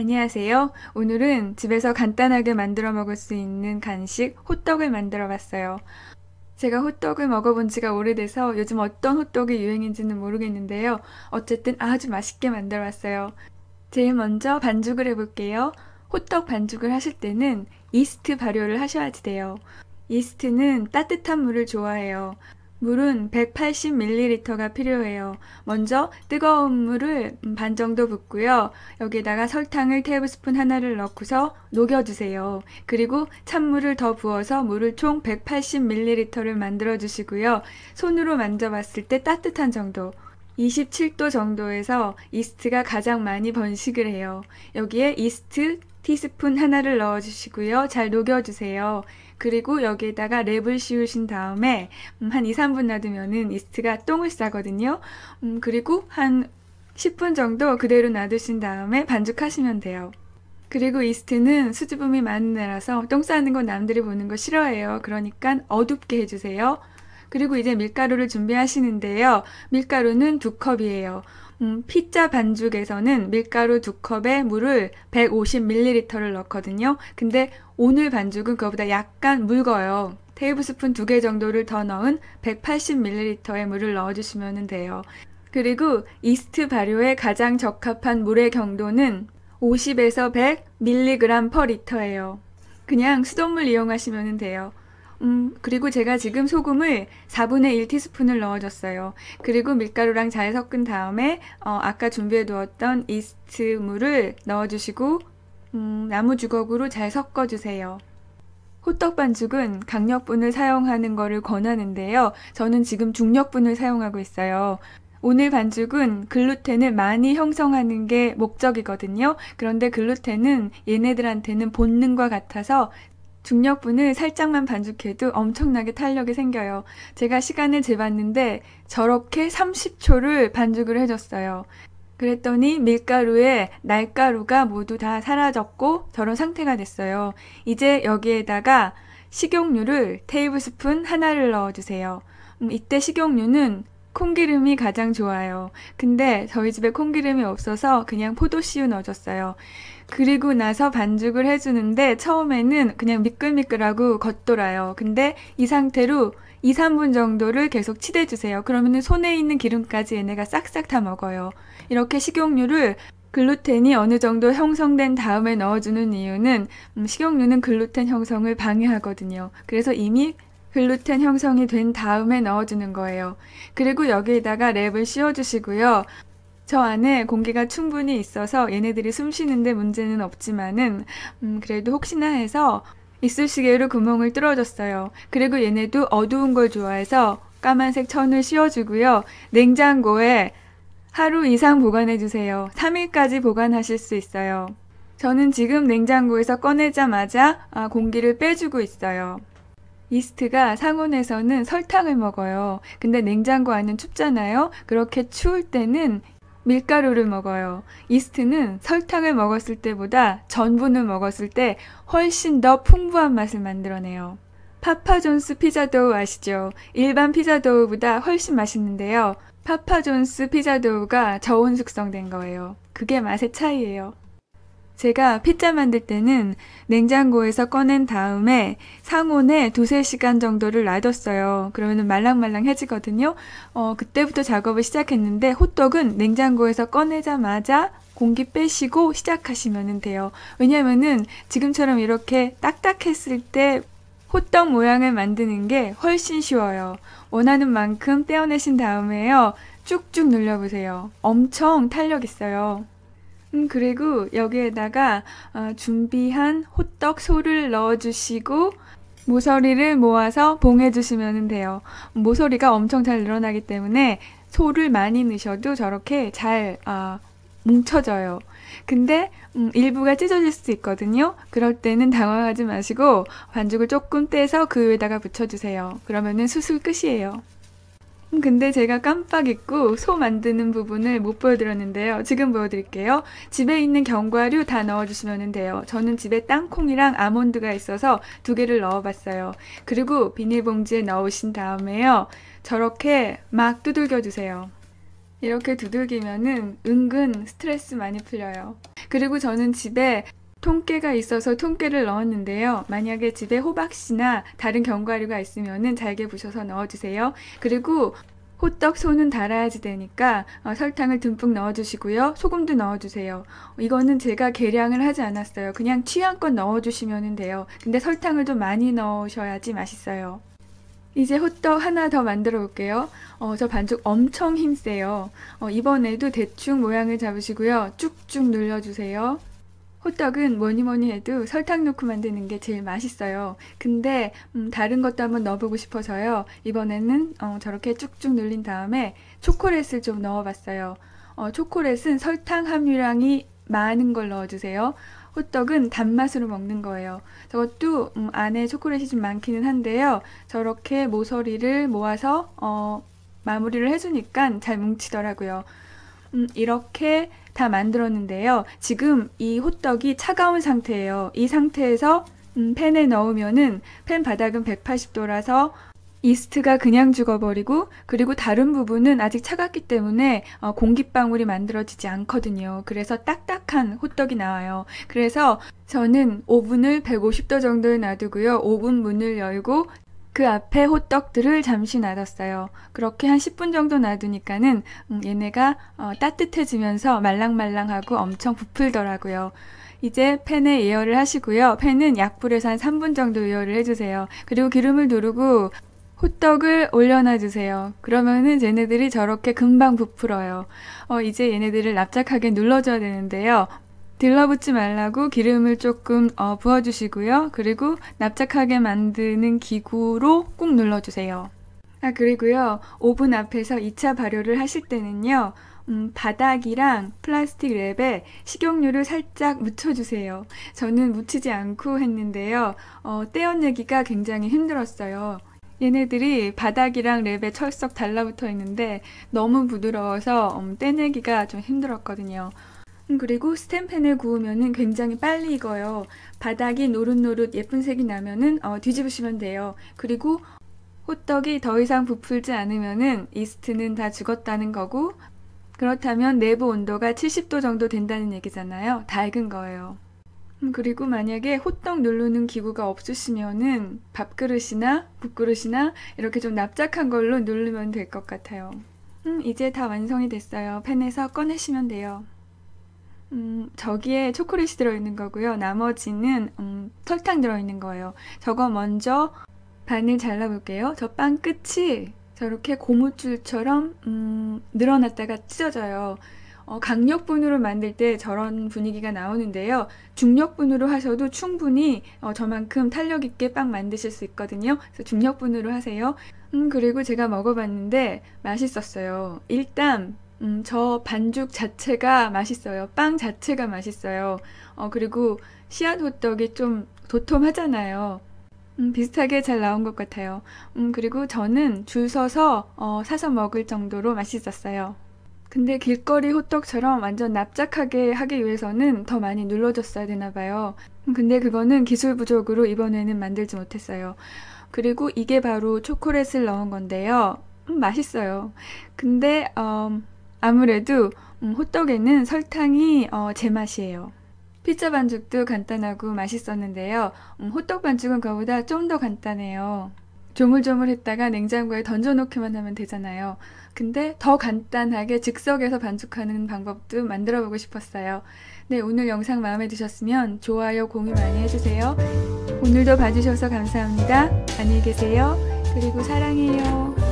안녕하세요. 오늘은 집에서 간단하게 만들어 먹을 수 있는 간식 호떡을 만들어 봤어요. 제가 호떡을 먹어본 지가 오래돼서 요즘 어떤 호떡이 유행인지는 모르겠는데요. 어쨌든 아주 맛있게 만들어 봤어요. 제일 먼저 반죽을 해볼게요. 호떡 반죽을 하실 때는 이스트 발효를 하셔야지 돼요. 이스트는 따뜻한 물을 좋아해요. 물은 180ml가 필요해요. 먼저 뜨거운 물을 반 정도 붓고요. 여기에다가 설탕을 테이블스푼 하나를 넣고서 녹여주세요. 그리고 찬물을 더 부어서 물을 총 180ml를 만들어 주시고요. 손으로 만져봤을 때 따뜻한 정도, 27도 정도에서 이스트가 가장 많이 번식을 해요. 여기에 이스트 티스푼 하나를 넣어주시고요. 잘 녹여주세요. 그리고 여기에다가 랩을 씌우신 다음에 한 2, 3분 놔두면은 이스트가 똥을 싸거든요. 그리고 한 10분 정도 그대로 놔두신 다음에 반죽하시면 돼요. 그리고 이스트는 수줍음이 많은 애라서 똥 싸는 건 남들이 보는 거 싫어해요. 그러니까 어둡게 해주세요. 그리고 이제 밀가루를 준비하시는데요. 밀가루는 2컵이에요. 피자 반죽에서는 밀가루 2컵에 물을 150ml를 넣거든요. 근데 오늘 반죽은 그거보다 약간 묽어요. 테이블스푼 2개 정도를 더 넣은 180ml의 물을 넣어주시면 돼요. 그리고 이스트 발효에 가장 적합한 물의 경도는 50에서 100mg per 리터예요. 그냥 수돗물 이용하시면 돼요. 그리고 제가 지금 소금을 4분의 1 티스푼을 넣어줬어요. 그리고 밀가루랑 잘 섞은 다음에 아까 준비해 두었던 이스트 물을 넣어주시고 나무 주걱으로 잘 섞어주세요. 호떡 반죽은 강력분을 사용하는 것을 권하는데요. 저는 지금 중력분을 사용하고 있어요. 오늘 반죽은 글루텐을 많이 형성하는 게 목적이거든요. 그런데 글루텐은 얘네들한테는 본능과 같아서 중력분을 살짝만 반죽해도 엄청나게 탄력이 생겨요. 제가 시간을 재봤는데 저렇게 30초를 반죽을 해줬어요. 그랬더니 밀가루에 날가루가 모두 다 사라졌고 저런 상태가 됐어요. 이제 여기에다가 식용유를 테이블스푼 하나를 넣어주세요. 이때 식용유는 콩기름이 가장 좋아요. 근데 저희 집에 콩기름이 없어서 그냥 포도씨유 넣어줬어요. 그리고 나서 반죽을 해주는데 처음에는 그냥 미끌미끌하고 겉돌아요. 근데 이 상태로 2, 3분 정도를 계속 치대주세요. 그러면 손에 있는 기름까지 얘네가 싹싹 다 먹어요. 이렇게 식용유를 글루텐이 어느 정도 형성된 다음에 넣어주는 이유는 식용유는 글루텐 형성을 방해하거든요. 그래서 이미 글루텐 형성이 된 다음에 넣어주는 거예요. 그리고 여기에다가 랩을 씌워주시고요. 저 안에 공기가 충분히 있어서 얘네들이 숨 쉬는데 문제는 없지만은 그래도 혹시나 해서 이쑤시개로 구멍을 뚫어줬어요. 그리고 얘네도 어두운 걸 좋아해서 까만색 천을 씌워주고요. 냉장고에 하루 이상 보관해주세요. 3일까지 보관하실 수 있어요. 저는 지금 냉장고에서 꺼내자마자 공기를 빼주고 있어요. 이스트가 상온에서는 설탕을 먹어요. 근데 냉장고 안은 춥잖아요. 그렇게 추울 때는 밀가루를 먹어요. 이스트는 설탕을 먹었을 때보다 전분을 먹었을 때 훨씬 더 풍부한 맛을 만들어내요. 파파존스 피자도우 아시죠? 일반 피자도우보다 훨씬 맛있는데요. 파파존스 피자도우가 저온 숙성된 거예요. 그게 맛의 차이예요. 제가 피자 만들 때는 냉장고에서 꺼낸 다음에 상온에 2, 3시간 정도를 놔뒀어요. 그러면 말랑말랑해지거든요. 그때부터 작업을 시작했는데 호떡은 냉장고에서 꺼내자마자 공기 빼시고 시작하시면 돼요. 왜냐면은 지금처럼 이렇게 딱딱했을 때 호떡 모양을 만드는 게 훨씬 쉬워요. 원하는 만큼 떼어내신 다음에요. 쭉쭉 눌려보세요. 엄청 탄력 있어요. 그리고 여기에다가 준비한 호떡 소를 넣어주시고 모서리를 모아서 봉해주시면 돼요. 모서리가 엄청 잘 늘어나기 때문에 소를 많이 넣으셔도 저렇게 잘 뭉쳐져요. 근데 일부가 찢어질 수도 있거든요. 그럴 때는 당황하지 마시고 반죽을 조금 떼서 그 위에다가 붙여주세요. 그러면은 수술 끝이에요. 근데 제가 깜빡 잊고 소 만드는 부분을 못 보여드렸는데요. 지금 보여드릴게요. 집에 있는 견과류 다 넣어주시면 돼요. 저는 집에 땅콩이랑 아몬드가 있어서 2개를 넣어봤어요. 그리고 비닐봉지에 넣으신 다음에요. 저렇게 막 두들겨 주세요. 이렇게 두들기면은 은근 스트레스 많이 풀려요. 그리고 저는 집에 통깨가 있어서 통깨를 넣었는데요. 만약에 집에 호박씨나 다른 견과류가 있으면 잘게 부셔서 넣어주세요. 그리고 호떡 손은 달아야지 되니까 설탕을 듬뿍 넣어주시고요. 소금도 넣어주세요. 이거는 제가 계량을 하지 않았어요. 그냥 취향껏 넣어주시면 돼요. 근데 설탕을 좀 많이 넣으셔야지 맛있어요. 이제 호떡 하나 더 만들어 볼게요. 저 반죽 엄청 힘세요. 이번에도 대충 모양을 잡으시고요. 쭉쭉 눌러주세요. 호떡은 뭐니 해도 설탕 넣고 만드는 게 제일 맛있어요. 근데 다른 것도 한번 넣어보고 싶어서요. 이번에는 저렇게 쭉쭉 눌린 다음에 초콜릿을 좀 넣어봤어요. 초콜릿은 설탕 함유량이 많은 걸 넣어주세요. 호떡은 단맛으로 먹는 거예요. 저것도 안에 초콜릿이 좀 많기는 한데요. 저렇게 모서리를 모아서 마무리를 해주니까 잘 뭉치더라고요. 이렇게 다 만들었는데요. 지금 이 호떡이 차가운 상태예요. 이 상태에서 팬에 넣으면은 팬 바닥은 180도라서 이스트가 그냥 죽어버리고, 그리고 다른 부분은 아직 차갑기 때문에 공기방울이 만들어지지 않거든요. 그래서 딱딱한 호떡이 나와요. 그래서 저는 오븐을 150도 정도에 놔두고요. 오븐 문을 열고 그 앞에 호떡들을 잠시 놔뒀어요. 그렇게 한 10분 정도 놔두니까는 얘네가 따뜻해지면서 말랑말랑하고 엄청 부풀더라고요. 이제 팬에 예열을 하시고요. 팬은 약불에서 한 3분 정도 예열을 해주세요. 그리고 기름을 두르고 호떡을 올려놔주세요. 그러면은 얘네들이 저렇게 금방 부풀어요. 이제 얘네들을 납작하게 눌러줘야 되는데요. 들러붙지 말라고 기름을 조금 부어주시고요. 그리고 납작하게 만드는 기구로 꾹 눌러주세요. 그리고요. 오븐 앞에서 2차 발효를 하실 때는요. 바닥이랑 플라스틱 랩에 식용유를 살짝 묻혀주세요. 저는 묻히지 않고 했는데요. 떼어내기가 굉장히 힘들었어요. 얘네들이 바닥이랑 랩에 철썩 달라붙어 있는데 너무 부드러워서 떼내기가 좀 힘들었거든요. 그리고 스텐팬에 구우면은 굉장히 빨리 익어요. 바닥이 노릇노릇 예쁜 색이 나면은 뒤집으시면 돼요. 그리고 호떡이 더 이상 부풀지 않으면은 이스트는 다 죽었다는 거고, 그렇다면 내부 온도가 70도 정도 된다는 얘기잖아요. 다 익은 거예요. 그리고 만약에 호떡 누르는 기구가 없으시면은 밥그릇이나 국그릇이나 이렇게 좀 납작한 걸로 누르면 될 것 같아요. 이제 다 완성이 됐어요. 팬에서 꺼내시면 돼요. 저기에 초콜릿이 들어있는 거고요. 나머지는 설탕 들어있는 거예요. 저거 먼저 반을 잘라볼게요. 저 빵 끝이 저렇게 고무줄처럼 늘어났다가 찢어져요. 강력분으로 만들 때 저런 분위기가 나오는데요. 중력분으로 하셔도 충분히 저만큼 탄력 있게 빵 만드실 수 있거든요. 그래서 중력분으로 하세요. 그리고 제가 먹어봤는데 맛있었어요. 일단 저 반죽 자체가 맛있어요. 빵 자체가 맛있어요. 그리고 씨앗 호떡이 좀 도톰하잖아요. 비슷하게 잘 나온 것 같아요. 그리고 저는 줄 서서 사서 먹을 정도로 맛있었어요. 근데 길거리 호떡처럼 완전 납작하게 하기 위해서는 더 많이 눌러줬어야 되나 봐요. 근데 그거는 기술 부족으로 이번에는 만들지 못했어요. 그리고 이게 바로 초콜릿을 넣은 건데요. 맛있어요. 근데 아무래도 호떡에는 설탕이 제 맛이에요. 피자 반죽도 간단하고 맛있었는데요. 호떡 반죽은 그거보다 좀 더 간단해요. 조물조물했다가 냉장고에 던져놓기만 하면 되잖아요. 근데 더 간단하게 즉석에서 반죽하는 방법도 만들어보고 싶었어요. 네, 오늘 영상 마음에 드셨으면 좋아요, 공유 많이 해주세요. 오늘도 봐주셔서 감사합니다. 안녕히 계세요. 그리고 사랑해요.